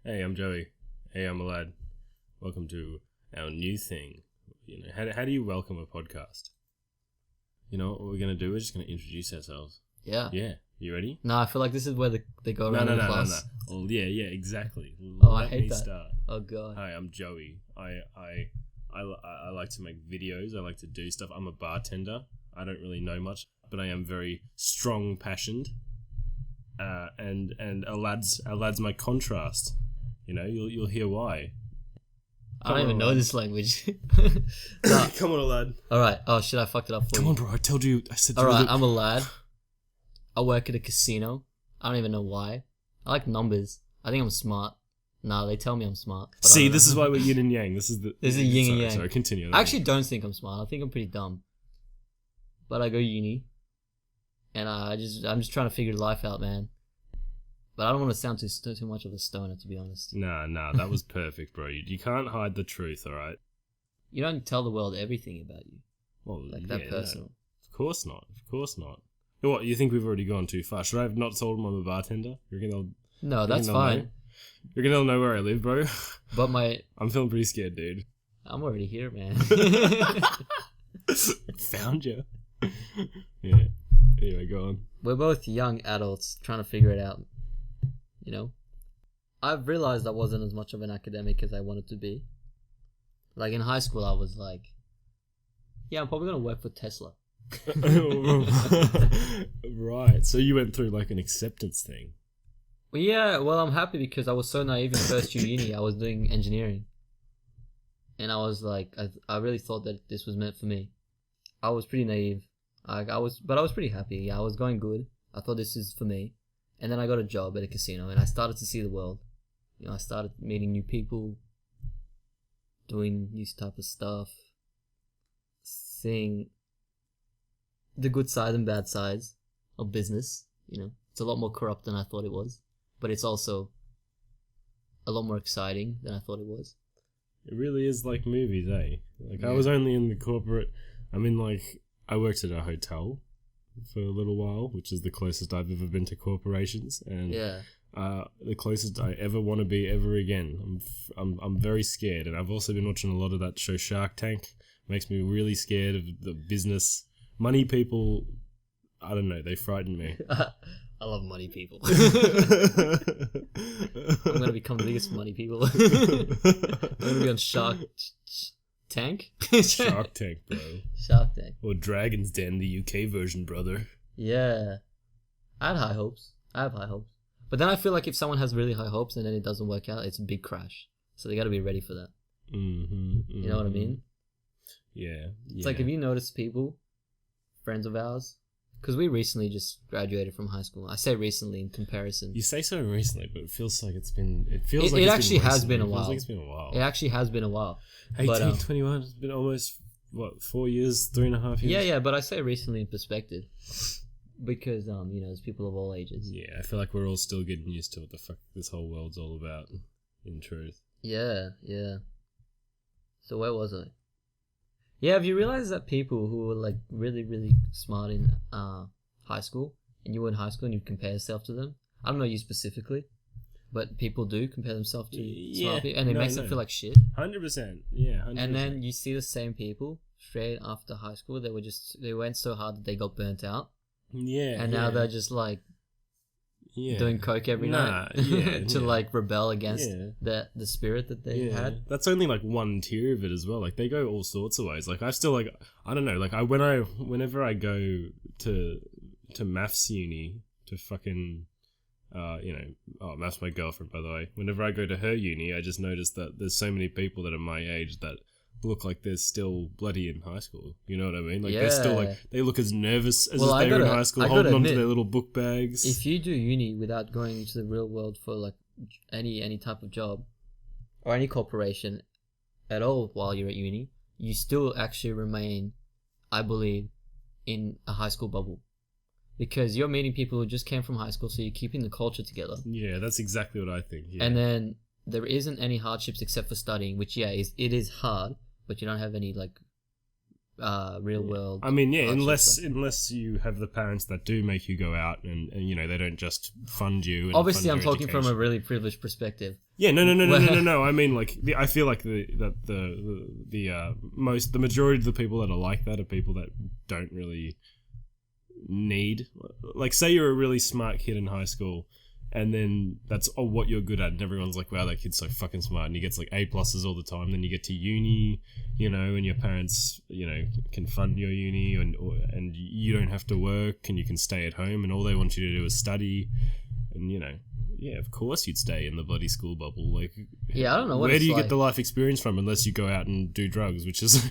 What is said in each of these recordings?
Hey, I'm Joey. Hey, I'm Elad. Welcome to our new thing. You know, how do you welcome a podcast? You know what we're gonna do? We're just gonna introduce ourselves. Yeah. Yeah. You ready? No, I feel like this is where they go around the class. No. Oh, yeah, exactly. I hate that. Start. Oh god. Hi, I'm Joey. I like to make videos. I like to do stuff. I'm a bartender. I don't really know much, but I am very strong passioned. And Elad's my contrast. You know, you'll hear why. I don't even know this language. Nah. Come on, Elad. Alright. Oh shit, I fucked it up for you. Come on, bro. I told you. I said. Alright, I'm a lad. I work at a casino. I don't even know why. I like numbers. I think I'm smart. Nah, they tell me I'm smart. See, this is why we're yin and yang. This is yin and yang. Sorry, continue. I actually don't think I'm smart. I think I'm pretty dumb. But I go uni, and I'm just trying to figure life out, man. But I don't want to sound too much of a stoner, to be honest. Nah, that was perfect, bro. You can't hide the truth, alright? You don't tell the world everything about you. Well, like that personal. No. Of course not. What, you think we've already gone too far? Should I have not told them I'm a bartender? No, that's fine. You're gonna know where I live, bro. But I'm feeling pretty scared, dude. I'm already here, man. Found you. Yeah. Anyway, go on. We're both young adults trying to figure it out. You know? I've realized I wasn't as much of an academic as I wanted to be. Like in high school, I was like, yeah, I'm probably going to work for Tesla. Right. So you went through like an acceptance thing. Well, yeah, I'm happy because I was so naive in first year uni. I was doing engineering. And I was like, I really thought that this was meant for me. I was pretty naive. But I was pretty happy. Yeah, I was going good. I thought this is for me. And then I got a job at a casino and I started to see the world. You know, I started meeting new people, doing new type of stuff, seeing the good side and bad sides of business. You know, it's a lot more corrupt than I thought it was, but it's also a lot more exciting than I thought it was. It really is like movies, eh? Like yeah. I was only in the corporate. I worked at a hotel for a little while, which is the closest I've ever been to corporations, and the closest I ever want to be ever again. I'm very scared, and I've also been watching a lot of that show Shark Tank. Makes me really scared of the business. Money people, I don't know, they frighten me. I love money people. I'm gonna become the biggest money people. I'm gonna be on Shark Tank? Shark Tank, bro. Shark Tank. Or Dragon's Den, the UK version, brother. Yeah. I had high hopes. I have high hopes. But then I feel like if someone has really high hopes and then it doesn't work out, it's a big crash. So they gotta be ready for that. Mm-hmm. You know what I mean? Yeah. It's like, have you noticed people, friends of ours? Because we recently just graduated from high school. I say recently in comparison. You say so recently, but it feels like it's been... It actually has been a while. It feels like it's been a while. It actually has been a while. 18, 21, it's been almost, 4 years, 3.5 years? Yeah, but I say recently in perspective. Because, there's people of all ages. Yeah, I feel like we're all still getting used to what the fuck this whole world's all about, in truth. Yeah. So where was I? Yeah, have you realized that people who were like really, really smart in high school, and you were in high school and you compare yourself to them? I don't know you specifically, but people do compare themselves to smart people, and it makes them feel like shit. 100%, yeah, 100%. And then you see the same people straight after high school. They went so hard that they got burnt out. Yeah, and now they're just like doing coke every night to like rebel against the spirit that they had. That's only like one tier of it as well. Like they go all sorts of ways. Like I still like, I don't know, like whenever I go to maths uni to fucking maths my girlfriend, by the way. Whenever I go to her uni, I just notice that there's so many people that are my age that look like they're still bloody in high school. You know what I mean? Like they're still like, they look as nervous as if they were in high school, holding on to their little book bags. If you do uni without going into the real world for like any type of job or any corporation at all while you're at uni, you still actually remain, I believe, in a high school bubble. Because you're meeting people who just came from high school, so you're keeping the culture together. Yeah, that's exactly what I think. Yeah. And then there isn't any hardships except for studying, which it is hard, but you don't have any like real world. I mean, yeah, hardship stuff. unless you have the parents that do make you go out and you know they don't just fund you. And Obviously, fund I'm your talking from a education. really privileged perspective. Yeah, no. I mean, like, I feel like the majority of the people that are like that are people that don't really need. Like, say you're a really smart kid in high school, and then that's what you're good at, and everyone's like, wow, that kid's so fucking smart, and he gets like A pluses all the time. Then you get to uni, you know, and your parents, you know, can fund your uni, and you don't have to work, and you can stay at home, and all they want you to do is study, and you know. Yeah, of course you'd stay in the bloody school bubble. Like, Yeah, I don't know what where it's do you like. get the life experience from unless you go out and do drugs, which is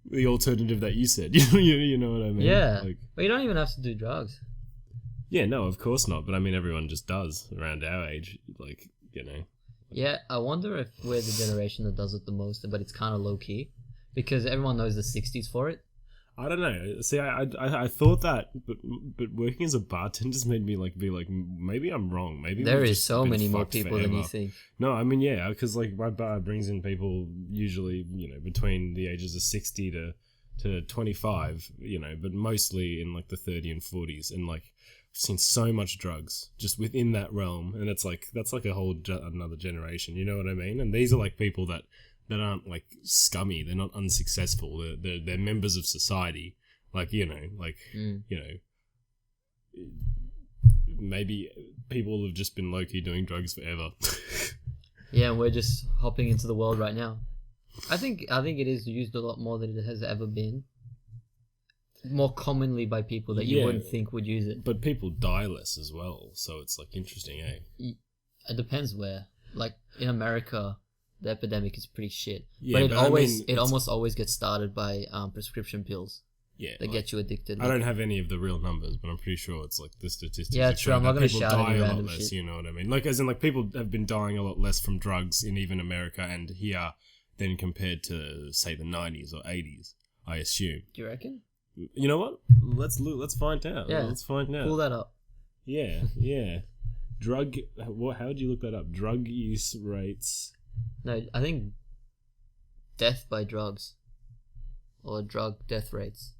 the alternative that you said. You know what I mean? Yeah, Like, but you don't even have to do drugs. yeah, no, of course not. But I mean, everyone just does around our age. Like, you know. Yeah, I wonder if we're the generation that does it the most, but it's kind of low key because everyone knows the '60s for it. I don't know. See, I thought that, but working as a bartender just made me like be like, maybe I'm wrong. Maybe There we've is just so been many more fucked people than you forever. think. No, I mean, yeah, because like my bar brings in people usually, you know, between the ages of 60 to 25, you know, but mostly in like the 30 and 40s, and like I've seen so much drugs just within that realm, and it's like that's like a whole another generation. You know what I mean? And these are like people that aren't like scummy. They're not unsuccessful. They're members of society. Like, you know, you know, maybe people have just been low-key doing drugs forever. Yeah, and we're just hopping into the world right now. I think it is used a lot more than it has ever been. More commonly by people that you Yeah. wouldn't think would use it. But people die less as well, so it's like interesting, eh? It depends where. Like in America, the epidemic is pretty shit. Yeah, but but I mean, it almost always gets started by prescription pills Yeah, that like, get you addicted. I don't have any of the real numbers, but I'm pretty sure it's like the statistics. Yeah, that true. show I'm not that gonna people shout die any a lot random less. shit. You know what I mean? Like, as in, like, people have been dying a lot less from drugs in even America and here than compared to, say, the 90s or 80s. I assume. Do you reckon? You know what? Let's find out. Yeah. Let's find out. Pull that up. Yeah, yeah. Drug. How would you look that up? Drug use rates. No, I think death by drugs or drug death rates.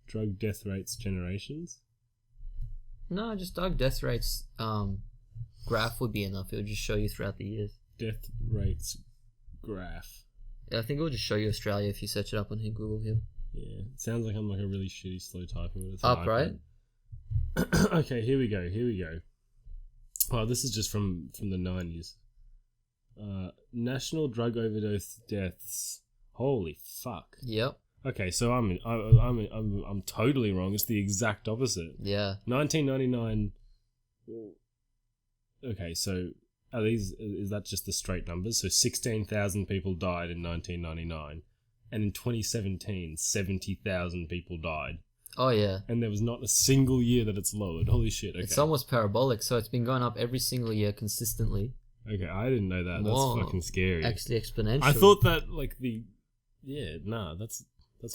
Drug death rates generations. No, just drug death rates. Graph would be enough. It would just show you throughout the years. Death rates graph. Yeah, I think it will just show you Australia if you search it up on Google here. Yeah, it sounds like I'm like a really shitty slow typer. But it's Up, an right? iPad. Okay, here we go. Oh, this is just from the 90s. National drug overdose deaths. Holy fuck. Yep. Okay, so I'm totally wrong. It's the exact opposite. Yeah. 1999. Okay, so is that just the straight numbers? So 16,000 people died in 1999, and in 2017, 70,000 people died. Oh yeah. And there was not a single year that it's lowered. Holy shit! Okay. It's almost parabolic, so it's been going up every single year consistently. Okay, I didn't know that. Whoa. That's fucking scary. Actually, exponential. I thought that like that's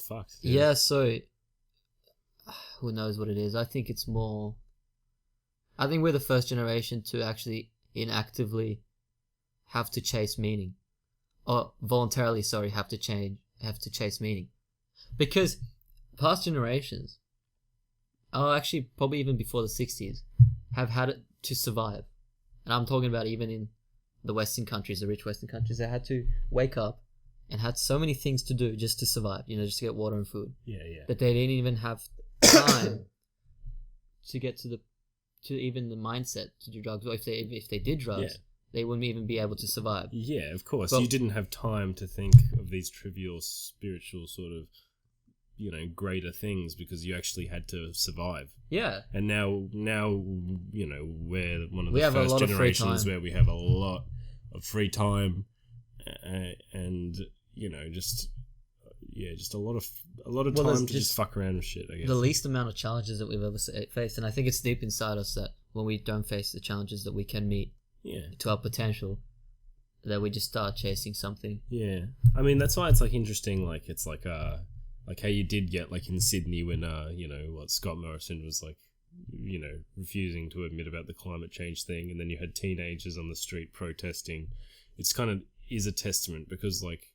fucked. Yeah. So who knows what it is? I think it's more. I think we're the first generation to actually inactively have to chase meaning, or voluntarily, have to chase meaning, because past generations, actually probably even before the 60s, have had it to survive. And I'm talking about even in the Western countries, the rich Western countries, they had to wake up and had so many things to do just to survive, just to get water and food. Yeah, yeah. That they didn't even have time to get to even the mindset to do drugs. Or if they did drugs, they wouldn't even be able to survive. Yeah, of course. But you didn't have time to think of these trivial spiritual sort of, greater things because you actually had to survive. Yeah. And now, we're one of We the have a first lot of free generations time. where we have a lot of free time, and just a lot of Well, time there's to just just fuck around with shit. I guess the least amount of challenges that we've ever faced, and I think it's deep inside us that when we don't face the challenges that we can meet to our potential, that we just start chasing something. Yeah, I mean that's why it's like interesting. Like it's like how you did get like in Sydney when what Scott Morrison was like, refusing to admit about the climate change thing, and then you had teenagers on the street protesting. It's kind of is a testament because like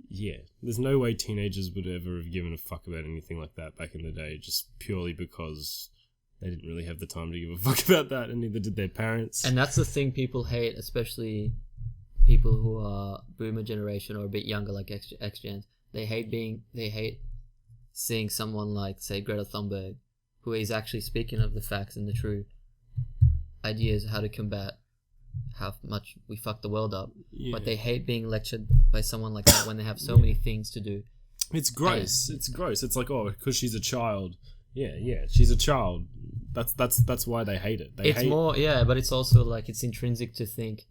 yeah, there's no way teenagers would ever have given a fuck about anything like that back in the day, just purely because they didn't really have the time to give a fuck about that, and neither did their parents. And that's the thing people hate, especially people who are boomer generation or a bit younger, like X gens. They hate seeing someone like, say, Greta Thunberg, who is actually speaking of the facts and the true ideas how to combat how much we fuck the world up. Yeah. But they hate being lectured by someone like that when they have so many things to do. It's gross. It's gross. It's like, oh, because she's a child. Yeah, she's a child. That's why they hate it. But it's also like it's intrinsic to think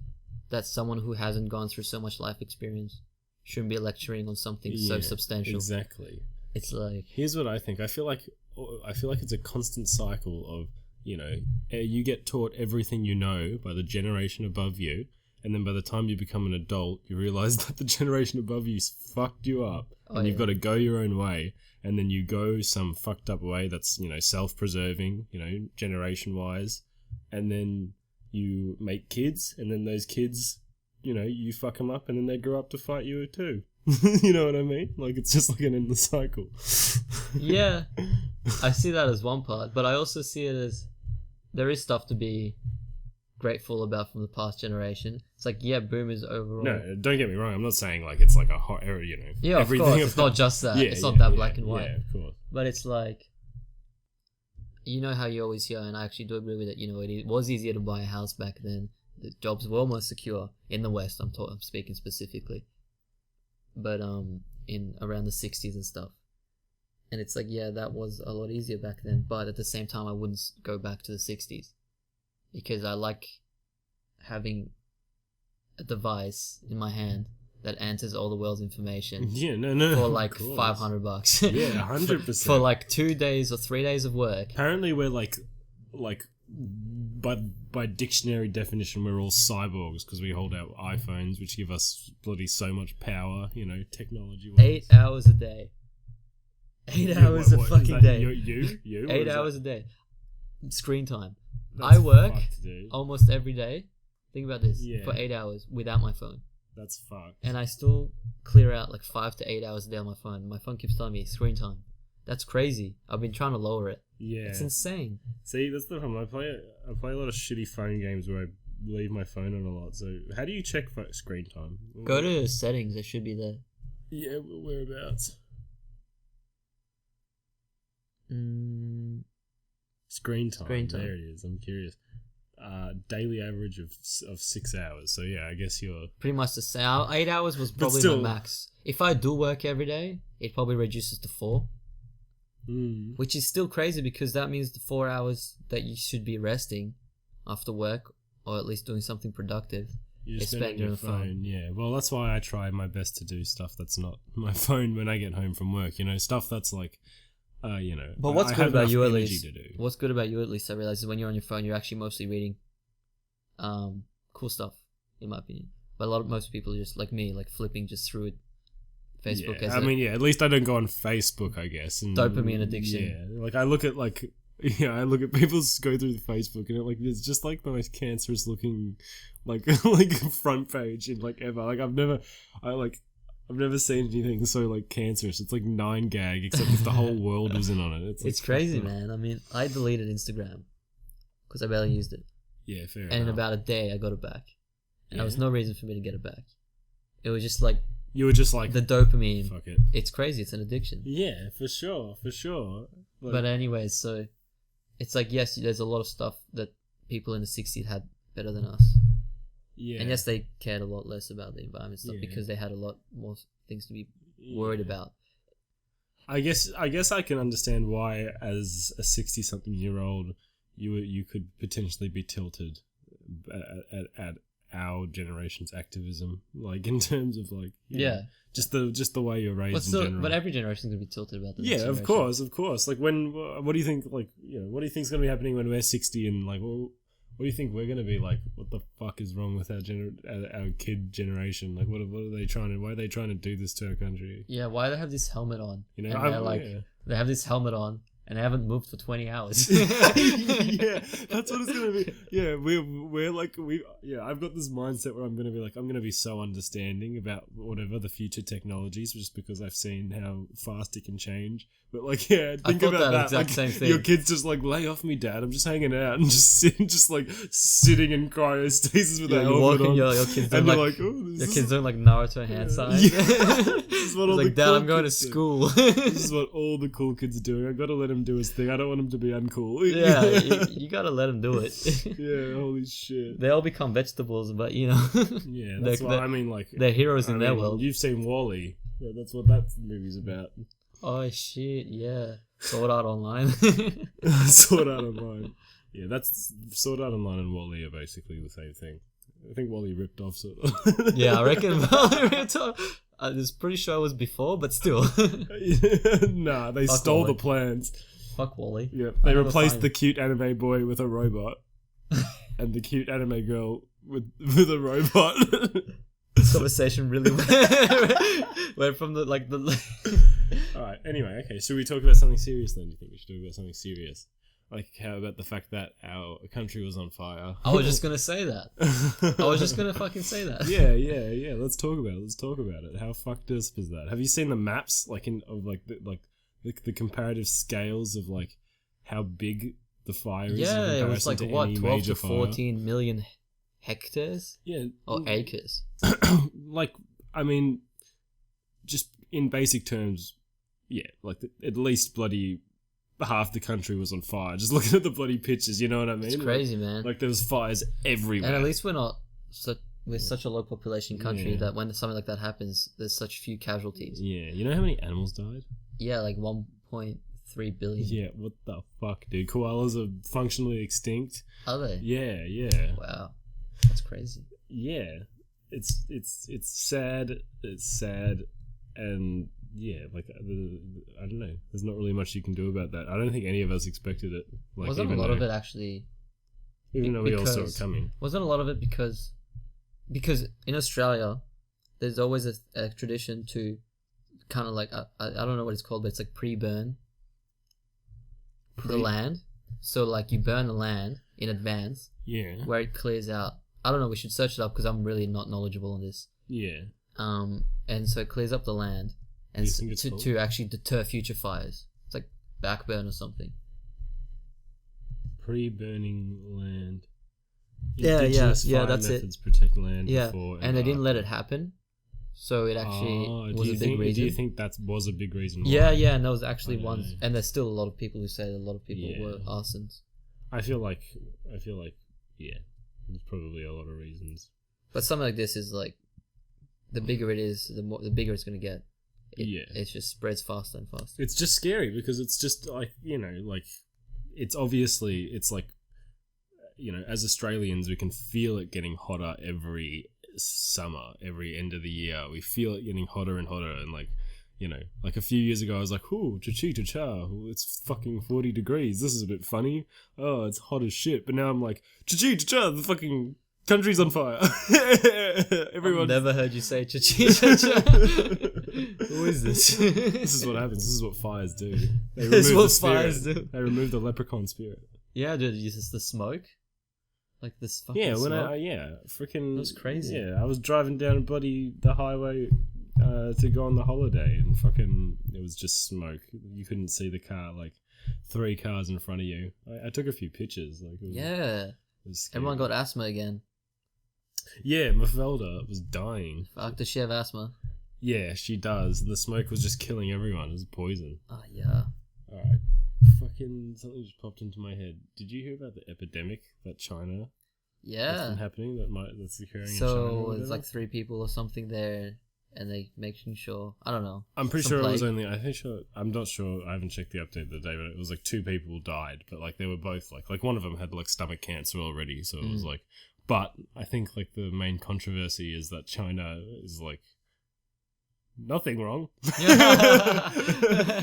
that someone who hasn't gone through so much life experience shouldn't be lecturing on something so substantial. Exactly. It's like, here's what I think. I feel like it's a constant cycle of, you know, you get taught everything you know by the generation above you, and then by the time you become an adult, you realize that the generation above you's fucked you up, and you've got to go your own way, and then you go some fucked up way that's, you know, self-preserving, you know, generation-wise, and then you make kids, and then those kids, you know, you fuck them up, and then they grow up to fight you too. You know what I mean? Like, it's just like an endless cycle. yeah, I see that as one part, but I also see it as there is stuff to be grateful about from the past generation. It's like, yeah, boomers overall. No, don't get me wrong. I'm not saying like it's like a hot era, you know. Yeah, of course. It's not just that. It's not that black and white. Yeah, of course. But it's like, you know how you always hear, and I actually do agree with it. You know, it was easier to buy a house back then. The jobs were more secure in the West. I'm speaking specifically, but in around the 60s and stuff. And it's like, yeah, that was a lot easier back then. But at the same time, I wouldn't go back to the 60s because I like having a device in my hand that enters all the world's information. Yeah, no. For like $500. Yeah, 100%. For like 2 days or 3 days of work. Apparently, we're like by dictionary definition, we're all cyborgs because we hold our iPhones, which give us bloody so much power. You know, technology. 8 hours a day. 8 hours a fucking day. You? 8 hours a day. Screen time. That's I work fucked, dude. almost every day. Think about this. Yeah. For 8 hours without my phone. That's fucked. And I still clear out like 5 to 8 hours a day on my phone. My phone keeps telling me screen time. That's crazy. I've been trying to lower it. Yeah. It's insane. See, that's the problem. I play a lot of shitty phone games where I leave my phone on a lot. So how do you check screen time? Go to settings. It should be there. Yeah, whereabouts? Screen time. There it is. I'm curious. Daily average of 6 hours. So yeah, I guess you're pretty much the same. 8 hours was probably my max. If I do work every day, it probably reduces to 4. Which is still crazy because that means the 4 hours that you should be resting after work or at least doing something productive is spent on your phone. Yeah, well, that's why I try my best to do stuff that's not my phone when I get home from work. You know, stuff that's like, you know. But what's good about you at least? What's good about you at least? I realize is when you're on your phone, you're actually mostly reading, cool stuff, in my opinion. But most people are just like me, like flipping just through it. Facebook. Yeah, at least I don't go on Facebook, I guess. And, dopamine addiction. Yeah, like I look at people go through the Facebook and it's just like the most cancerous looking, like front page in like ever. Like I've never seen anything so like cancerous. It's like 9gag, except if the whole world was in on it. It's crazy, man. I mean, I deleted Instagram because I barely used it. Yeah, fair enough. And in about a day, I got it back, and there was no reason for me to get it back. It was just like. You were just like... The dopamine. Fuck it. It's crazy. It's an addiction. Yeah, for sure. But anyways, so... It's like, yes, there's a lot of stuff that people in the 60s had better than us. Yeah. And yes, they cared a lot less about the environment stuff because they had a lot more things to be worried about. I guess I can understand why, as a 60-something-year-old, you could potentially be tilted at our generation's activism, like in terms of like just the way you're raised in general. But every generation's gonna be tilted about this. Yeah, of course. Like what do you think? Like, you know, what do you think's gonna be happening when we're 60 and like, well, what do you think we're gonna be like? What the fuck is wrong with our kid generation? Like, what are they trying to? Why are they trying to do this to our country? Yeah, why do they have this helmet on? You know, and they have this helmet on, and I haven't moved for 20 hours. Yeah, that's what it's gonna be. Yeah, we're like I've got this mindset where I'm gonna be like, I'm gonna be so understanding about whatever the future technologies, just because I've seen how fast it can change. But like, yeah, I think thought about that that. exact Like, same thing. your kid's just like, lay off me, Dad. I'm just hanging out and just sitting in cryostasis with Yeah, a you're helmet walking, on. your kids doing And you're like, like, oh, this your is kids doing like Naruto hand signs. Yeah. This is what all He's the like, Dad, cool I'm going to kids do. school. This is what all the cool kids are doing. I've got to let him do his thing. I don't want him to be uncool. Yeah, you gotta let them do it. Yeah, holy shit. They all become vegetables, but you know, Yeah, that's why I mean, like, they're heroes in I their mean, world. You've seen Wall-E. Yeah, that's what that movie's about. Oh shit, yeah. Sword Art Online. Sword Art Online. Yeah, that's Sword Art Online and Wall-E are basically the same thing. I think Wall-E ripped off Sword Art. Yeah, I reckon Wall-E ripped off. I was pretty sure it was before, but still. Nah, they Fuck stole Wall-E. the plans. Fuck Wall-E. Yeah, I they never replaced find- the cute anime boy with a robot, and the cute anime girl with a robot. This conversation really went from the like the. Alright, anyway, okay, should we talk about something serious then? Do you think we should talk about something serious? Like, how about the fact that our country was on fire? I was just gonna say that. I was just gonna fucking say that. Yeah. Let's talk about it. How fucked up is that? Have you seen the maps, like the comparative scales of like how big the fire is? Yeah, in it was comparison like to what, any 12 major to fire? 14 million hectares Yeah, or acres. like, I mean, just in basic terms, yeah, like at least bloody half the country was on fire. Just looking at the bloody pictures, you know what I mean? It's crazy, man. Like there was fires everywhere. And at least we're not we're such a low population country Yeah. that when something like that happens, there's such few casualties. Yeah, you know how many animals died? Yeah, like 1.3 billion. Yeah, what the fuck, dude? Koalas are functionally extinct. Are they? Yeah. Wow, that's crazy. Yeah. It's sad. It's sad, and yeah, like I don't know. There's not really much you can do about that. I don't think any of us expected it. Like, Wasn't a lot of it actually? even though we all saw it because- coming. Wasn't a lot of it because in Australia, there's always a tradition to kind of like I don't know what it's called, but it's like pre-burn the land. So like you burn the land in advance Yeah. where it clears out. I don't know. We should search it up because I'm really not knowledgeable on this. Yeah. And so it clears up the land and You think it's called? to actually deter future fires. It's like backburn or something. Pre-burning land. Yeah, Indigenous yeah, fire that's it. methods protect land Yeah, before and they didn't after. let it happen, so it actually was a big reason. Do you think that was a big reason? Why? Yeah, and there was actually I don't ones, know. and there's still a lot of people who say that a lot of people Yeah. were arsons. I feel like, yeah, there's probably a lot of reasons. But something like this is like, the bigger it is, the bigger it's gonna get. Yeah. It just spreads faster and faster. It's just scary because it's just like, like it's obviously, it's like, as Australians, we can feel it getting hotter every summer, every end of the year. We feel it getting hotter and hotter. And like, like a few years ago, I was like, ooh, cha-cha, it's fucking 40 degrees. This is a bit funny. Oh, it's hot as shit. But now I'm like, cha-cha, the fucking country's on fire. Everyone. I've never heard you say cha-ching. Who is this? This is what happens. This is what fires do. They This is remove what the spirit. fires do. They remove the leprechaun spirit. Yeah, dude, it's just the smoke. Like this fucking Yeah, when smoke. freaking. That's crazy. Yeah, I was driving down the highway to go on the holiday, and fucking it was just smoke. You couldn't see the car, like 3 cars in front of you. I took a few pictures. Like it was, Yeah. it was scary. Everyone got asthma again. Yeah, Mafelda was dying. Fuck, does she have asthma? Yeah, she does. The smoke was just killing everyone. It was poison. Oh, yeah. All right. Fucking something just popped into my head. Did you hear about the epidemic that China that's Yeah. been happening that's occurring in China? or So whatever? it's like 3 people or something there, and they making sure. I don't know. I'm pretty some sure it was plague. only. I'm not sure. I haven't checked the update of the day, but it was like 2 people died. But like they were both like one of them had like stomach cancer already. So it was like. But I think like the main controversy is that China is like. Nothing wrong.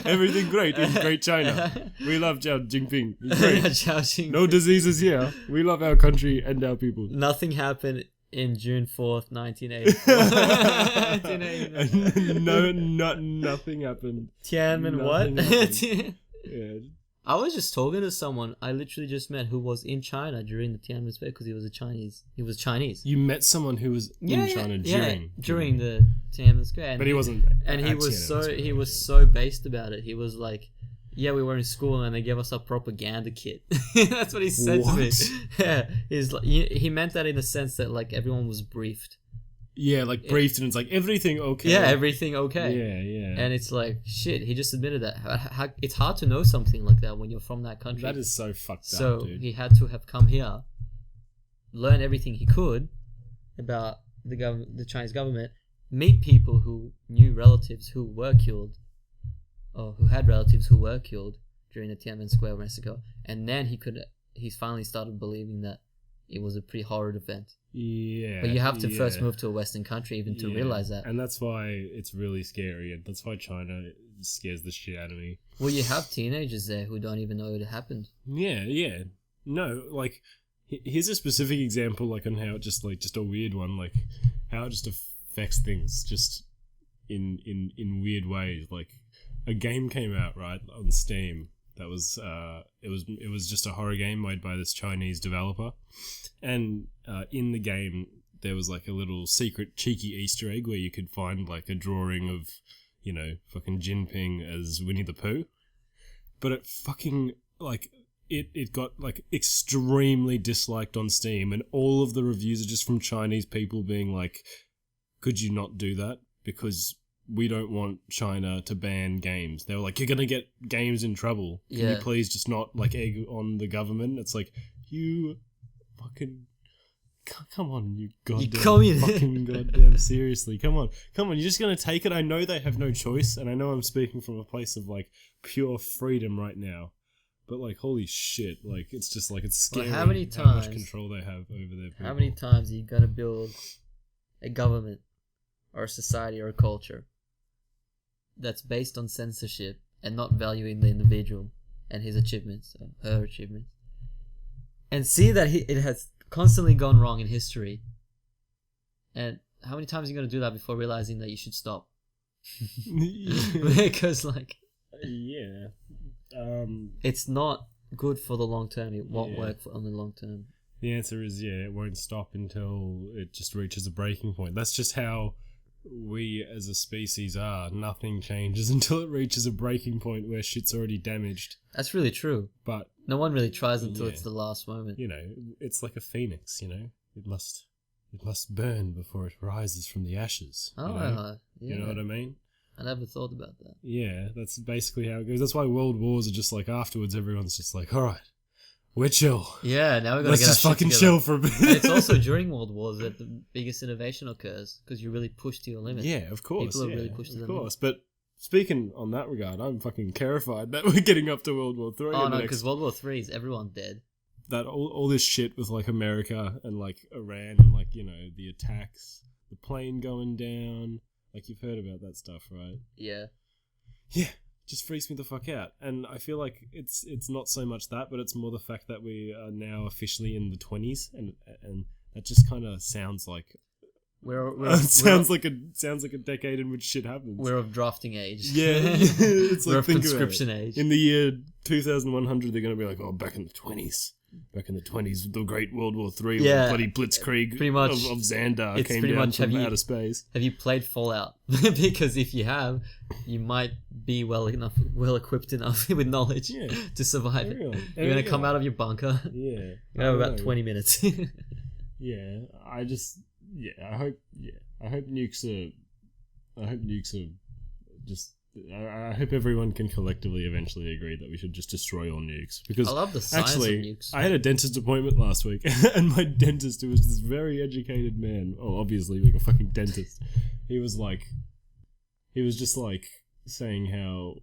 Everything great in Great China. We love Xi Jinping. He's great. Jiaoxing. No diseases here. We love our country and our people. Nothing happened in June 4th, 1984. 1989. Nothing happened. Tiananmen, what? Nothing happened. Yeah. I was just talking to someone I literally just met who was in China during the Tiananmen Square because he was Chinese. He was Chinese. You met someone who was in China during the Tiananmen Square, and but he wasn't. And he at was Tiananmen so Square, he was so based about it. He was like, "Yeah, we were in school and they gave us a propaganda kit." That's what he said to me. Yeah, he's like, he meant that in the sense that like everyone was briefed. Yeah, like briefed, and it's like everything okay. Yeah, everything okay. Yeah. And it's like shit. He just admitted that. It's hard to know something like that when you're from that country. That is so fucked so up, dude. He had to have come here, learn everything he could about the Chinese government, meet people who knew relatives who were killed, or who had relatives who were killed during the Tiananmen Square massacre, and then he finally started believing that it was a pretty horrid event. Yeah. But you have to first move to a Western country even to realize that. And that's why it's really scary, and that's why China scares the shit out of me. Well, you have teenagers there who don't even know it happened. Yeah. No, like, here's a specific example, like, on how it just a weird one, like, how it just affects things just in weird ways. Like, a game came out, right, on Steam. That was it was just a horror game made by this Chinese developer, and in the game there was like a little secret cheeky Easter egg where you could find like a drawing of, you know, fucking Jinping as Winnie the Pooh, but it fucking like it got like extremely disliked on Steam, and all of the reviews are just from Chinese people being like, could you not do that, because we don't want China to ban games. They were like, you're going to get games in trouble. Can you please just not, like, egg on the government? It's like, you fucking... Come on, you goddamn... fucking goddamn seriously. Come on. You're just going to take it? I know they have no choice, and I know I'm speaking from a place of, like, pure freedom right now. But, like, holy shit. Like, it's just, like, it's scary how much control they have over their people. How many times are you going to build a government or a society or a culture that's based on censorship and not valuing the individual and his achievements, or her achievements, and see that it has constantly gone wrong in history? And how many times are you going to do that before realizing that you should stop? Because, like... Yeah. It's not good for the long term. It won't work on the long term. The answer is, it won't stop until it just reaches a breaking point. That's just how we as a species are. Nothing changes until it reaches a breaking point where shit's already damaged. That's really true. But no one really tries until it's the last moment. You know, it's like a phoenix, you know? It must burn before it rises from the ashes. Oh, you know what I mean? I never thought about that. Yeah, that's basically how it goes. That's why world wars are just like, afterwards everyone's just like, alright, we're chill. Yeah, now we're gonna Let's get just fucking chill for a bit. And it's also during World Wars that the biggest innovation occurs, because you really push to your limit. Yeah, of course. People are really pushed to their limit. Of course, but speaking on that regard, I'm fucking terrified that we're getting up to World War 3. Oh no, because World War 3 is everyone dead. That all this shit with like America and like Iran and like, you know, the attacks, the plane going down, like you've heard about that stuff, right? Yeah. Yeah. Just freaks me the fuck out. And I feel like it's not so much that, but it's more the fact that we are now officially in the 20s, and that just kind of sounds like sounds like a decade in which shit happens. We're of drafting age. Yeah, it's like, we're of conscription age. In the year 2100, they're gonna be like, oh, back in the 20s. Back in the 20s, the Great World War 3, where the bloody blitzkrieg pretty much, of Xandar came down from outer space. Have you played Fallout? Because if you have, you might be well equipped enough with knowledge to survive it. You're going to come out of your bunker. Yeah. You're going to have about 20 minutes. I hope nukes are just... I hope everyone can collectively eventually agree that we should just destroy all nukes. Because I love the science of nukes. I had a dentist appointment last week, and my dentist, who was this very educated man, obviously being a fucking dentist, he was just like saying how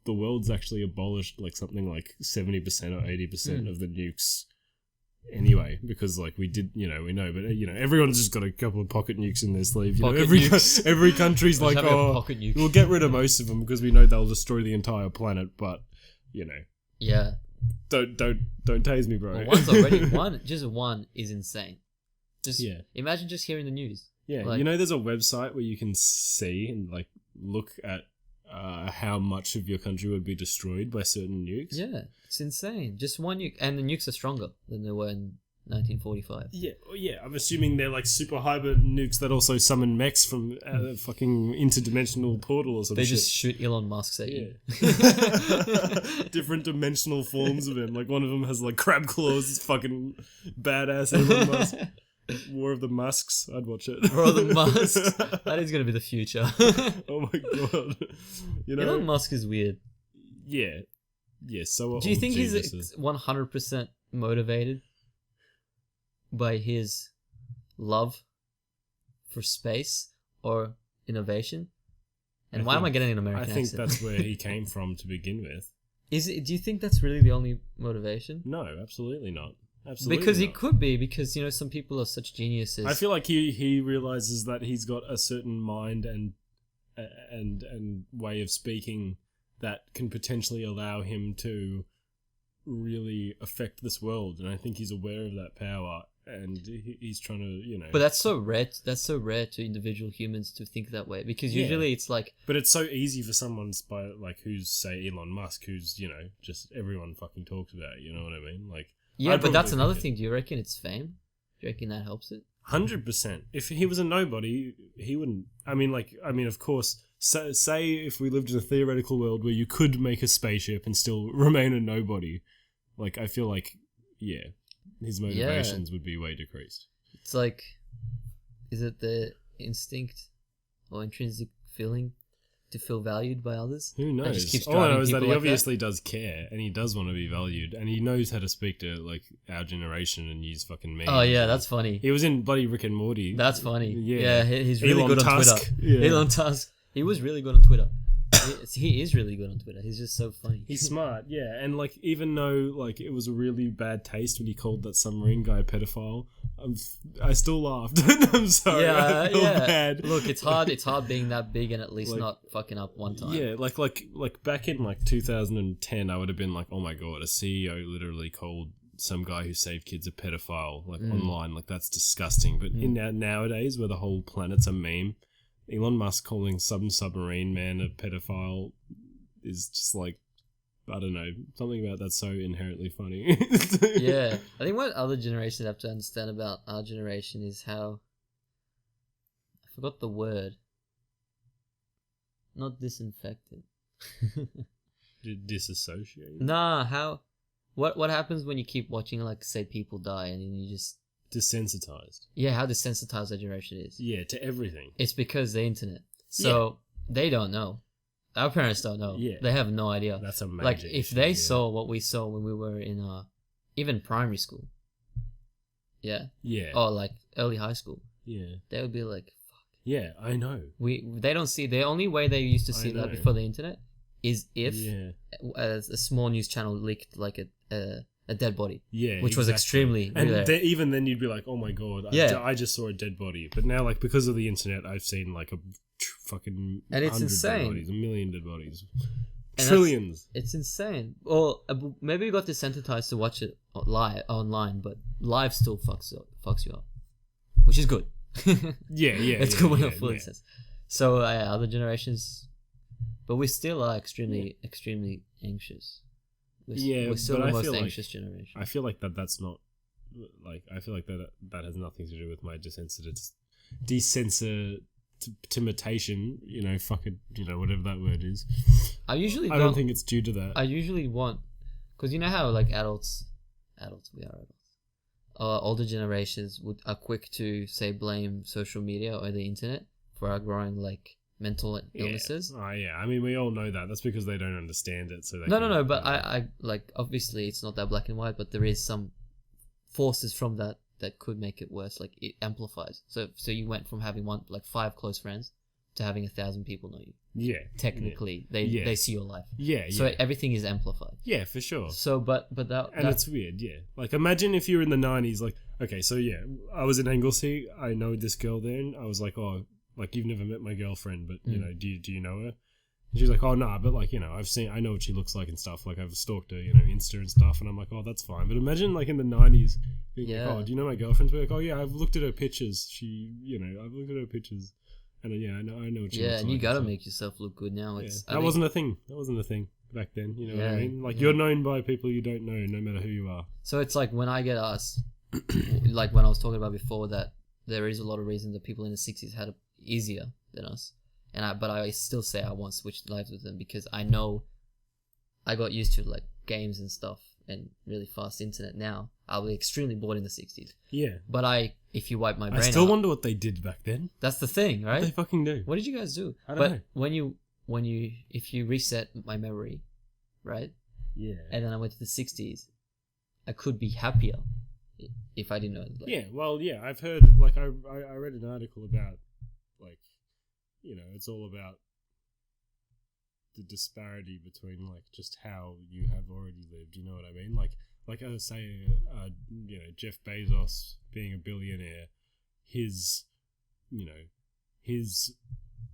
the world's actually abolished like something like 70% or 80% of the nukes anyway, because like we did, you know, we know, but you know, everyone's just got a couple of pocket nukes in their sleeve. You know, every country's like, oh, we'll get rid of most of them because we know they'll destroy the entire planet. But you know, don't tase me, bro. Well, one's already one is insane. Imagine just hearing the news. Yeah, like, you know, there's a website where you can see and like look at how much of your country would be destroyed by certain nukes. Yeah, it's insane. Just one nuke, and the nukes are stronger than they were in 1945. Yeah. I'm assuming they're like super hybrid nukes that also summon mechs from fucking interdimensional portal or something. They just shoot Elon Musk's at you. Different dimensional forms of him. Like one of them has like crab claws. It's fucking badass Elon Musk. War of the Musks. I'd watch it. War of the Musks. That is gonna be the future. Oh my god. You know, Elon Musk is weird. Yeah. So do you think he's 100% motivated by his love for space or innovation? And why am I getting an American accent? I think that's where he came from to begin with. Do you think that's really the only motivation? No, absolutely not. Absolutely because not. it could be, because some people are such geniuses. I feel like he realizes that he's got a certain mind and way of speaking that can potentially allow him to really affect this world, and I think he's aware of that power, and he's trying to, But that's so rare. That's so rare to individual humans to think that way, because usually it's like. But it's so easy for someone like who's say Elon Musk, who's just everyone fucking talks about. You know what I mean? Like. Yeah, but that's another thing. Do you reckon it's fame? Do you reckon that helps it? 100%. If he was a nobody, he wouldn't. I mean, of course. Say if we lived in a theoretical world where you could make a spaceship and still remain a nobody, like I feel like, his motivations would be way decreased. It's like, is it the instinct or intrinsic feeling to feel valued by others? Who knows? Just keeps all I know is that he like obviously does care, and he does want to be valued, and he knows how to speak to like our generation and use fucking memes. Oh yeah, that's funny. He was in bloody Rick and Morty. That's funny. Yeah, he's really Elon good on Tusk. Twitter. Yeah. Elon Tusk. He was really good on Twitter. He is really good on Twitter. He's just so funny. He's smart, yeah. And like, even though like it was a really bad taste when he called that submarine guy a pedophile, I still laughed. I'm sorry. I feel bad. Look, it's hard. It's hard being that big and at least not fucking up one time. Yeah, like back in like 2010, I would have been like, oh my god, a CEO literally called some guy who saved kids a pedophile online. Like that's disgusting. But in nowadays, where the whole planet's a meme, Elon Musk calling some submarine man a pedophile is just like, I don't know, something about that's so inherently funny. Yeah, I think what other generations have to understand about our generation is how, I forgot the word, not disinfected. Disassociated? Nah, what happens when you keep watching, like, say, people die and then you just... Desensitized. Yeah, how desensitized our generation is. Yeah, to everything. It's because the internet. So they don't know. Our parents don't know. Yeah. They have no idea. That's a major Like, if issue, they saw what we saw when we were in even primary school. Yeah. Yeah. Or like early high school. Yeah. They would be like, fuck. Yeah, I know. They don't see, the only way they used to see that before the internet is if a small news channel leaked like a dead body. Yeah. Which was extremely rare. Even then you'd be like, oh my god, I just saw a dead body. But now, like, because of the internet, I've seen like a fucking and it's 100 insane. Dead bodies, 1 million dead bodies. And trillions. It's insane. Or maybe we got desensitized to watch it online, but live still fucks you up, which is good. It's good when it fully sense. So other generations, but we still are extremely anxious. We're still the most anxious generation. I feel like that's not like, I feel like that has nothing to do with my desensitization, fucking, whatever that word is. I don't think it's due to that. I usually want, because you know how like adults, we are adults. Older generations are quick to say blame social media or the internet for our growing like mental illnesses. Oh yeah, I mean we all know that. That's because they don't understand it. So no. But I like, obviously it's not that black and white, but there is some forces from that could make it worse. Like it amplifies. So you went from having 5 close friends to having 1,000 people know you. Yeah. Technically, they see your life. Yeah. So everything is amplified. Yeah, for sure. So, but that it's weird. Yeah. Like imagine if you were in the 90s. Like, okay, so yeah, I was in Anglesey. I know this girl then. I was like, oh, like you've never met my girlfriend, but do you know her? And she's like, oh nah, but like I know what she looks like and stuff. Like I've stalked her, Insta and stuff, and I'm like, oh, that's fine. But imagine like in the 90s, being like, oh, do you know my girlfriend? Be like, oh yeah, I've looked at her pictures. I've looked at her pictures. And yeah, I know what you. Yeah, and you gotta make yourself look good now. Yeah. It's That wasn't a thing. That wasn't a thing back then. You know what I Yeah, mean? Like yeah. you're known by people you don't know, no matter who you are. So it's like when I get asked, like when I was talking about before, that there is a lot of reasons that people in the 60s had it easier than us, but I still say I want to switch lives with them because I know I got used to like games and stuff and really fast internet. Now I'll be extremely bored in the 60s. Yeah. But if you wipe my brain I still out, wonder what they did back then. that's the thing, right? What they fucking do. What did you guys do? I don't know. When you if you reset my memory, right? Yeah. And then I went to the 60s, I could be happier if I didn't know. Like, Yeah, well, yeah, I've heard, like, I read an article about, like, you know, it's all about the disparity between, like, just how you have already lived, you know what I mean? Like say, you know, Jeff Bezos being a billionaire, his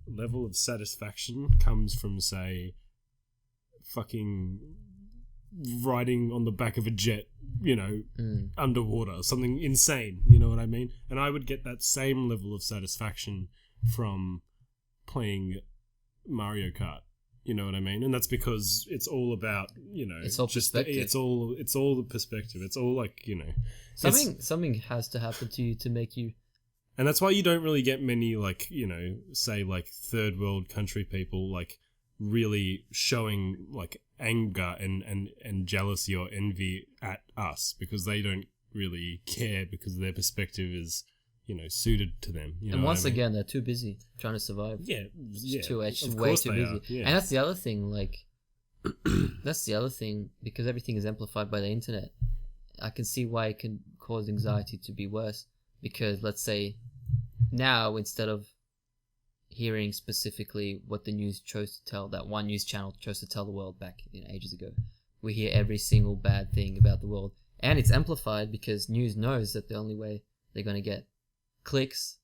level of satisfaction comes from, say, fucking riding on the back of a jet, you know, underwater, something insane, you know what I mean? And I would get that same level of satisfaction from playing Mario Kart, you know what I mean? And that's because it's all about, you know, it's all perspective. It's all the perspective. It's all like, you know, something has to happen to you to make you. And that's why you don't really get many, like, you know, say like third world country people like really showing like anger and jealousy or envy at us, because they don't really care because their perspective is, you know, suited to them. You And know once what I mean? again, they're too busy trying to survive. Yeah, It's of way course too they busy. are, yeah. And that's the other thing, like, that's the other thing, because everything is amplified by the internet. I can see why it can cause anxiety to be worse, because let's say now, instead of hearing specifically what the news chose to tell, that one news channel chose to tell the world back, you know, ages ago, we hear every single bad thing about the world, and it's amplified because news knows that the only way they're going to get clicks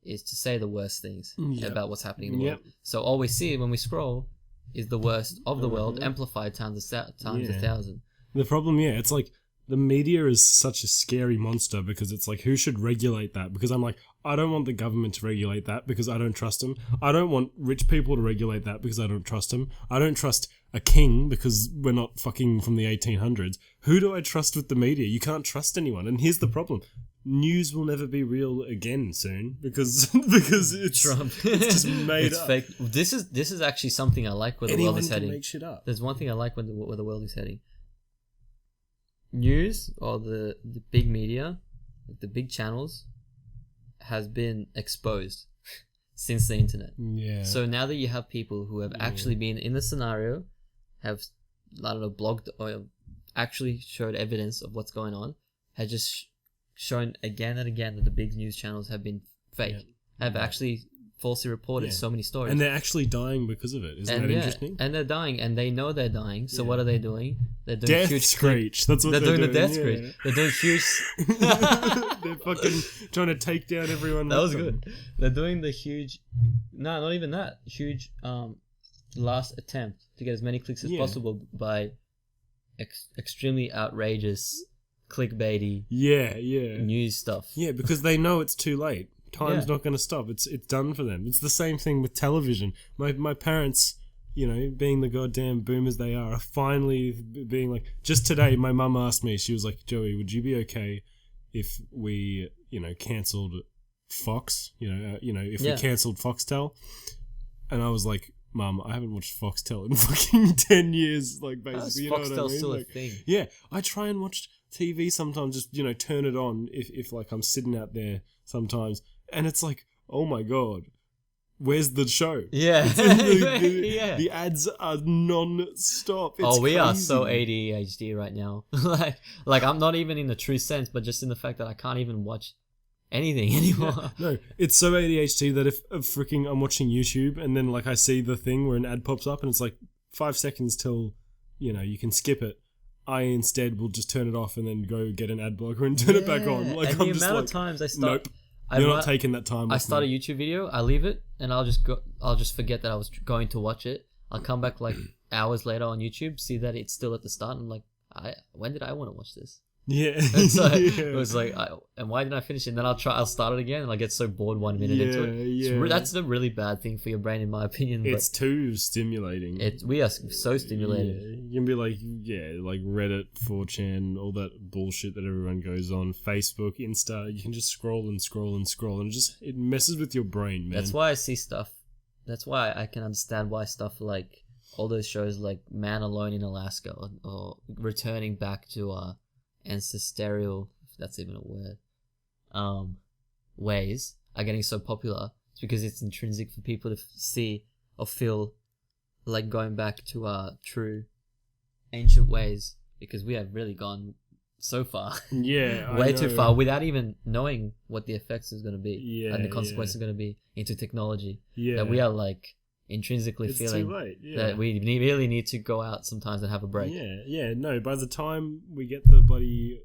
is to say the worst things about what's happening in the world. So all we see when we scroll is the worst of the world amplified times a thousand. The problem, it's like the media is such a scary monster, because it's like, who should regulate that? Because I'm like, I don't want the government to regulate that because I don't trust them. I don't want rich people to regulate that because I don't trust them. I don't trust a king because we're not fucking from the 1800s. Who do I trust with the media? You can't trust anyone. And here's the problem. News will never be real again soon because it's Trump. It's just made It's up. fake. This is actually something I like where the Anyone world is can heading. make shit up. There's one thing I like where the world is heading. News, or the big media, like the big channels, has been exposed since the internet. Yeah. So now that you have people who have actually been in the scenario, have, I don't know, blogged or actually showed evidence of what's going on, have just shown again and again that the big news channels have been fake, have actually falsely reported so many stories. And they're actually dying because of it. Isn't that interesting? And they're dying, and they know they're dying. So what are they doing? They're doing Death huge screech. That's what They're doing the death yeah. screech. They're doing huge. They're fucking trying to take down everyone. That was with them. good. They're doing the huge. No, not even that. Huge. Last attempt to get as many clicks as possible by extremely outrageous, clickbaity. News stuff. Yeah, because they know it's too late. Time's not going to stop. It's done for them. It's the same thing with television. My parents, you know, being the goddamn boomers they are finally being like. Just today, my mum asked me. She was like, "Joey, would you be okay if we, you know, cancelled Fox? You know, if we cancelled Foxtel?" And I was like, "Mum, I haven't watched Foxtel in fucking 10 years. Like, basically, you know what I mean? Foxtel's still like, a thing. Yeah, I try and watch TV sometimes. Just, you know, turn it on if like I'm sitting out there sometimes, and it's like, oh my god, where's the show? Yeah, the ads are non-stop. It's we are crazy. so ADHD right now. like I'm not even in the true sense, but just in the fact that I can't even watch anything anymore. Yeah. No, it's so ADHD that if freaking I'm watching YouTube and then like I see the thing where an ad pops up and it's like 5 seconds till, you know, you can skip it, I instead will just turn it off and then go get an ad blocker and turn it back on. Like, and I'm the just amount like, of times I start, nope, you're not taking that time. I start a YouTube video, I leave it, and I'll just forget that I was going to watch it. I'll come back like hours later on YouTube, see that it's still at the start, and I'm like, when did I want to watch this? Yeah. It's like, Yeah. It was like, and why didn't I finish it? And then I'll start it again, and I get so bored 1 minute into it. Yeah. That's a really bad thing for your brain, in my opinion. It's too stimulating. We are so stimulated. Yeah, you can be like, like Reddit, 4chan, all that bullshit that everyone goes on, Facebook, Insta. You can just scroll and scroll and scroll, and it messes with your brain, man. That's why I see stuff. That's why I can understand why stuff like all those shows like Man Alone in Alaska or Returning Back to Ancestral, if that's even a word, ways are getting so popular. It's because it's intrinsic for people to see or feel like going back to true ancient ways, because we have really gone so far. Yeah. Way too far without even knowing what the effects is going to be and the consequences are going to be into technology. Yeah. That we are like intrinsically feeling too late. Yeah. that we really need to go out sometimes and have a break. Yeah. No, by the time we get the bloody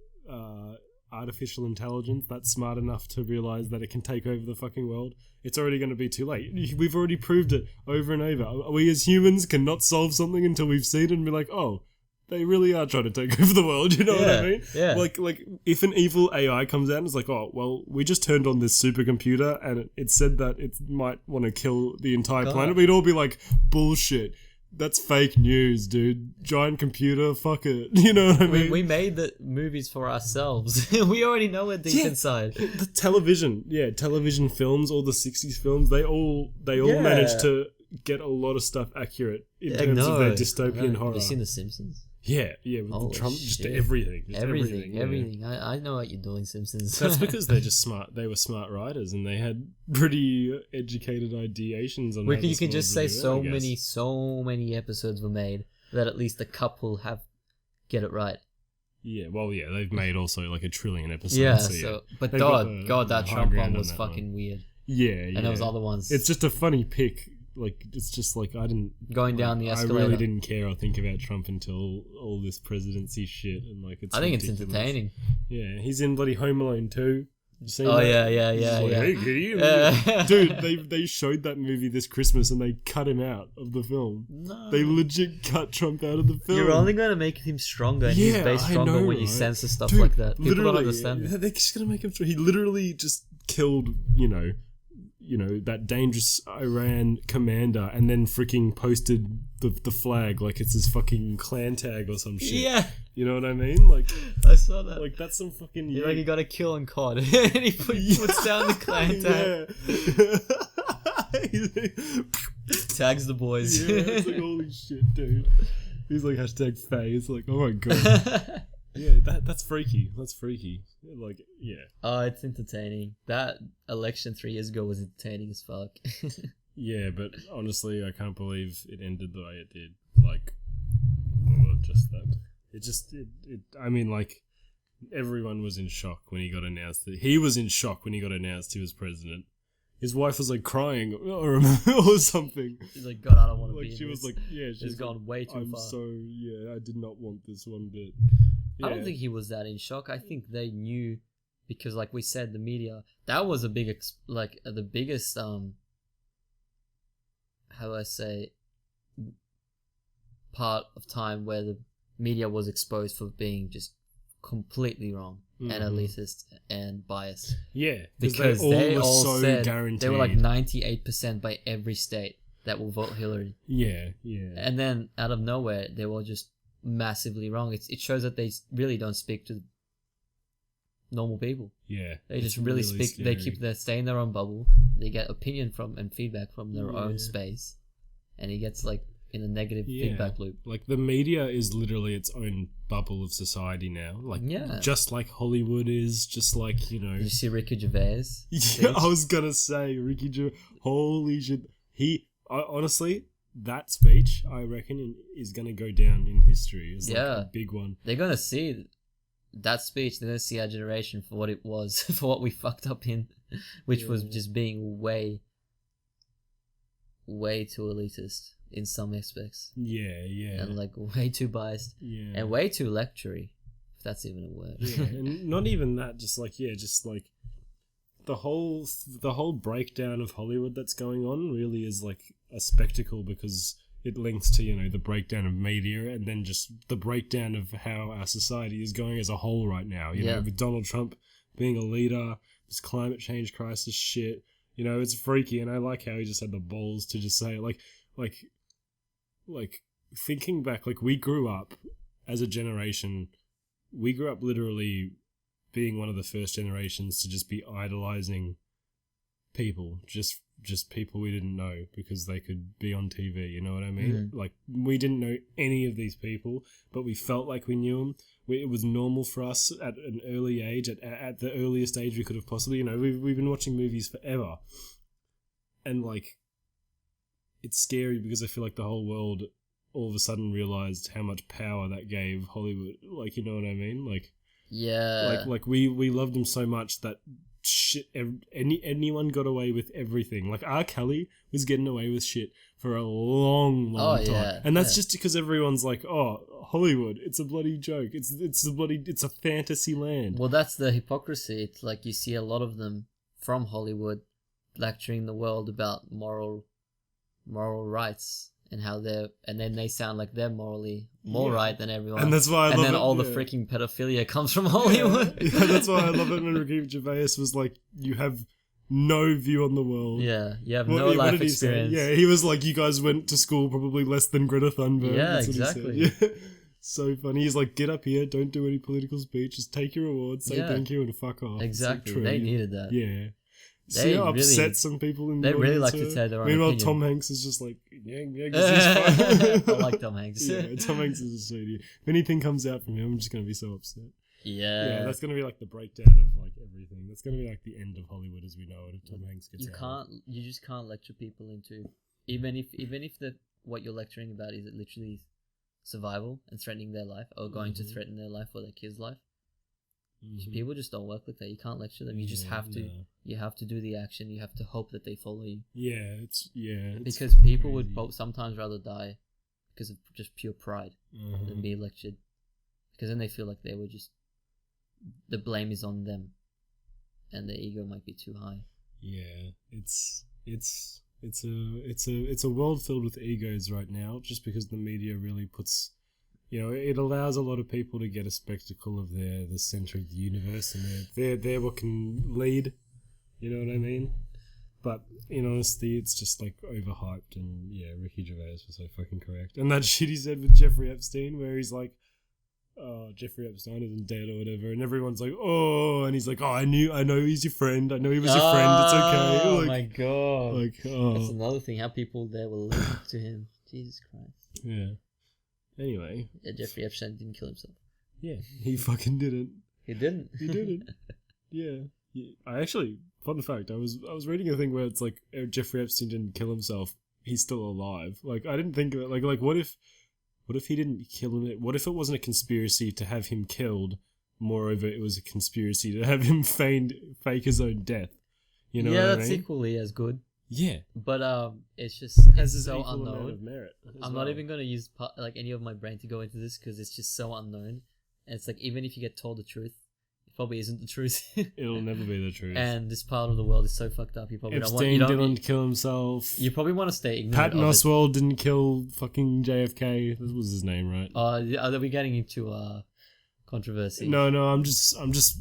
artificial intelligence that's smart enough to realize that it can take over the fucking world, it's already going to be too late. We've already proved it over and over. We as humans cannot solve something until we've seen it and be like, oh, they really are trying to take over the world, you know what I mean? Yeah. Like if an evil AI comes out and it's like, oh, well, we just turned on this supercomputer and it said that it might want to kill the entire planet, we'd all be like, bullshit. That's fake news, dude. Giant computer, fuck it. You know what I mean? We made the movies for ourselves. We already know it deep inside. The television films, all the 60s films, they all managed to get a lot of stuff accurate in terms of their dystopian horror. Have you seen The Simpsons? Yeah, with the Trump, just everything. Everything. I know what you're doing, Simpsons. That's because they're just smart. They were smart writers, and they had pretty educated ideations on. You can just say so many episodes were made that at least a couple get it right. Yeah, well, they've made also like 1 trillion episodes. Yeah, so but God, that Trump one was fucking weird. Yeah, and there was other ones. It's just a funny pick. Like, it's just like I didn't going down the escalator. I really didn't care or think about Trump until all this presidency shit, and like I think it's entertaining. Yeah, he's in bloody Home Alone 2. You seen that? Yeah. Like, hey, kitty. Dude, they showed that movie this Christmas and they cut him out of the film. No. They legit cut Trump out of the film. You're only gonna make him stronger, and he's based stronger when you censor stuff like that. People don't understand. They're just gonna make him. He literally just killed, that dangerous Iran commander, and then freaking posted the flag like it's his fucking clan tag or some shit. Yeah. You know what I mean? Like, I saw that. Like, that's some fucking... Like, he got a kill on COD. And he puts down the clan tag. Tags the boys. Yeah, it's like, holy shit, dude. He's like, #Faye. It's like, oh my god. Yeah, that's freaky. That's freaky. Like, yeah. Oh, it's entertaining. That election 3 years ago was entertaining as fuck. Yeah, but honestly, I can't believe it ended the way it did. Like, just that. I mean, like, everyone was in shock when he got announced. He was in shock when he got announced he was president. His wife was like crying or something. She's like, God, I don't want to be in She was this. like, yeah, she's gone way too far. I'm so, I did not want this one bit. Yeah. I don't think he was that in shock. I think they knew, because like we said, the media, that was a big, the biggest, how do I say, part of time where the media was exposed for being just completely wrong and elitist and biased. Yeah, because they all so said guaranteed. They were like 98% by every state that will vote Hillary. Yeah. And then out of nowhere, they were just massively wrong. It shows that they really don't speak to normal people. Yeah, they just really speak. Scary. They stay in their own bubble. They get opinion from and feedback from their own space, and he gets like in a negative feedback loop. Like the media is literally its own bubble of society now. Like just like Hollywood is, just like Did you see Ricky Gervais? Yeah, I was gonna say Ricky Gervais. Holy shit! Honestly, that speech I reckon is gonna go down in history as like a big one. They're gonna see that speech. They're gonna see our generation for what it was, for what we fucked up in, which was just being way too elitist in some aspects. Yeah. And like way too biased. Yeah. And way too lectury, if that's even a word. Yeah, and not even that, just like the whole breakdown of Hollywood that's going on really is like a spectacle, because it links to, you know, the breakdown of media and then just the breakdown of how our society is going as a whole right now. You know, with Donald Trump being a leader, this climate change crisis shit, you know, it's freaky. And I like how he just had the balls to just say, like thinking back, like we grew up as a generation, we grew up literally being one of the first generations to just be idolizing people, just people we didn't know because they could be on TV, you know what I mean? Like, we didn't know any of these people, but we felt like we knew them. It was normal for us at an early age, at the earliest age we could have possibly, you know, we've been watching movies forever. And, like, it's scary because I feel like the whole world all of a sudden realized how much power that gave Hollywood. Like, you know what I mean? Like, yeah. Like we loved them so much that shit, anyone got away with everything. Like R. Kelly was getting away with shit for a long time, yeah, and that's just because everyone's like, "Oh, Hollywood, it's a bloody joke. It's a fantasy land." Well, that's the hypocrisy. It's like you see a lot of them from Hollywood lecturing the world about moral rights and how and then they sound like they're morally more right than everyone. And that's why I love it. And then all the freaking pedophilia comes from Hollywood. Yeah, that's why I love it when Ricky Gervais was like, you have no view on the world. Yeah, you have no life experience. Yeah, he was like, you guys went to school probably less than Greta Thunberg. Yeah, exactly. Yeah. So funny. He's like, get up here, don't do any political speech, just take your awards, say thank you, and fuck off. Exactly. They needed that. Yeah. See how upset some people in the audience really like to say their own Meanwhile, opinion. Tom Hanks is just like, yeah, because he's fine. I like Tom Hanks. Yeah, Tom Hanks is a sweetie. If anything comes out from him, I'm just going to be so upset. Yeah, that's going to be like the breakdown of like everything. That's going to be like the end of Hollywood as we know it if Tom Hanks gets out. You just can't lecture people into, even if what you're lecturing about is literally survival and threatening their life or going to threaten their life or their kid's life. People just don't work like that. You can't lecture them. You just have to. You have to do the action. You have to hope that they follow you. It's because people would sometimes rather die because of just pure pride than be lectured, because then they feel like they were just, the blame is on them, and their ego might be too high. Yeah, it's a world filled with egos right now, just because the media really puts. You know, it allows a lot of people to get a spectacle of the center of the universe, and they're what can lead. You know what I mean? But in honesty, it's just like overhyped, and Ricky Gervais was so fucking correct. And that shit he said with Jeffrey Epstein, where he's like, "Oh, Jeffrey Epstein isn't dead" or whatever, and everyone's like, "Oh," and he's like, "Oh, I know he's your friend. I know he was your friend. It's okay." Oh like, my god! Like, that's another thing. How people there were linked to him. Jesus Christ. Yeah. Anyway. Yeah, Jeffrey Epstein didn't kill himself. Yeah, he fucking didn't. He didn't. He didn't. Yeah. I actually, fun fact, I was reading a thing where it's like, Jeffrey Epstein didn't kill himself. He's still alive. Like, I didn't think of it. Like, what if he didn't kill him? What if it wasn't a conspiracy to have him killed? Moreover, it was a conspiracy to have him fake his own death. You know what I mean? That's equally as good. Yeah, but it's just so unknown. Amount of merit I'm not even gonna use any of my brain to go into this because it's just so unknown. And it's like, even if you get told the truth, it probably isn't the truth. It'll never be the truth. And this part of the world is so fucked up. You probably Epstein didn't kill himself. You probably want to stay ignorant. Patton Oswalt didn't kill fucking JFK. This was his name, right? Are we getting into controversy? No. I'm just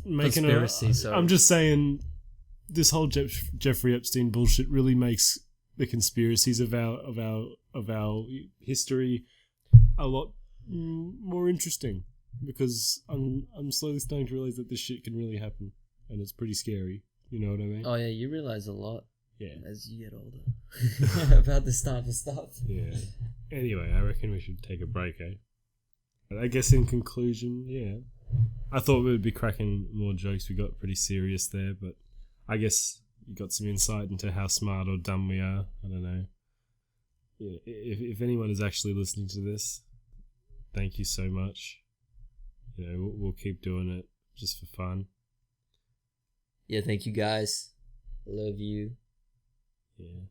making conspiracy. I'm just saying. This whole Jeffrey Epstein bullshit really makes the conspiracies of our history a lot more interesting, because I'm slowly starting to realize that this shit can really happen, and it's pretty scary. You know what I mean? Oh yeah, you realize a lot. Yeah. As you get older about this type of stuff. Yeah. Anyway, I reckon we should take a break, eh? I guess in conclusion, I thought we would be cracking more jokes. We got pretty serious there, but I guess you got some insight into how smart or dumb we are. I don't know. Yeah, if anyone is actually listening to this, thank you so much. You know, we'll keep doing it just for fun. Yeah, thank you guys. Love you. Yeah.